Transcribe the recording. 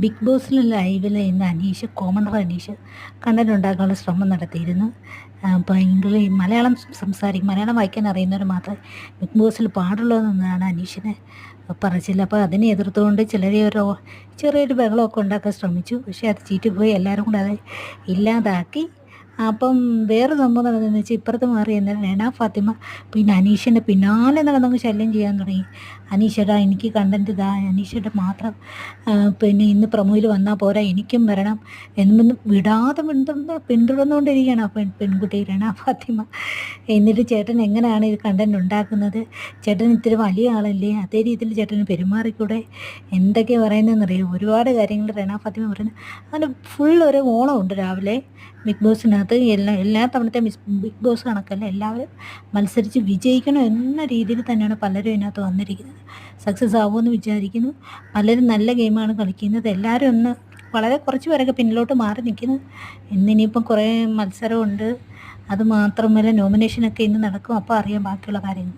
Big ബോസിൽ ലൈവിൽ ഇന്ന് കോമണർ അനീഷ് കണ്ടന്റ് ഉണ്ടാക്കാനുള്ള ശ്രമം നടത്തിയിരുന്നു. അപ്പോൾ മലയാളം സംസാരിക്കും, മലയാളം വായിക്കാൻ അറിയുന്നവർ മാത്രമേ ബിഗ് ബോസിൽ പാടുള്ളൂ എന്നാണ് അനീഷിനെ പറച്ചില്ല. അപ്പോൾ അതിനെ എതിർത്തുകൊണ്ട് ചെറിയൊരു ബഹളമൊക്കെ ഉണ്ടാക്കാൻ ശ്രമിച്ചു. പക്ഷേ അത് ചീറ്റിപ്പോയി. എല്ലാവരും കൂടെ അത് ഇല്ലാതാക്കി. അപ്പം വേറെ സംഭവം നടന്നതെന്ന് വെച്ചാൽ ഇപ്പുറത്ത് മാറി എന്നാൽ റെന ഫാത്തിമ പിന്നെ അനീഷിൻ്റെ പിന്നാലെ നടന്നങ്ങ് ശല്യം ചെയ്യാൻ തുടങ്ങി. അനീഷേട്ടാ എനിക്ക് കണ്ടൻറ്റ് ഇതാ, അനീഷേട്ട മാത്രം പിന്നെ ഇന്ന് പ്രൊമോയിൽ വന്നാൽ പോരാ, എനിക്കും വരണം എന്നൊന്നും വിടാതെ പിന്തുടർന്നുകൊണ്ടിരിക്കുകയാണ് ആ പെൺകുട്ടി റെന ഫാത്തിമ. എന്നിട്ട് ചേട്ടൻ എങ്ങനെയാണ് ഇത് കണ്ടൻറ്റ് ഉണ്ടാക്കുന്നത്? ചേട്ടൻ ഇത്തിരി വലിയ ആളല്ലേ, അതേ രീതിയിൽ ചേട്ടന് പെരുമാറിക്കൂടെ? എന്തൊക്കെയാണ് പറയുന്നതെന്നറിയാം. ഒരുപാട് കാര്യങ്ങൾ റെന ഫാത്തിമ പറയുന്നത്. അങ്ങനെ ഫുൾ ഒരു ഓണമുണ്ട് രാവിലെ ബിഗ് ബോസിനകത്ത്. എല്ലാ തവണത്തെ ബിഗ് ബോസ് കണക്കല്ല, എല്ലാവരും മത്സരിച്ച് വിജയിക്കണം എന്ന രീതിയിൽ തന്നെയാണ് പലരും ഇതിനകത്ത് വന്നിരിക്കുന്നത്. സക്സസ് ആവുമെന്ന് വിചാരിക്കുന്നു. പലരും നല്ല ഗെയിമാണ് കളിക്കുന്നത്. എല്ലാവരും വളരെ കുറച്ച് പേരൊക്കെ പിന്നിലോട്ട് മാറി നിൽക്കുന്നു. ഇന്നിനിയിപ്പം കുറേ മത്സരമുണ്ട്. അതുമാത്രമല്ല നോമിനേഷനൊക്കെ ഇന്ന് നടക്കും. അപ്പോൾ അറിയാം ബാക്കിയുള്ള കാര്യങ്ങൾ.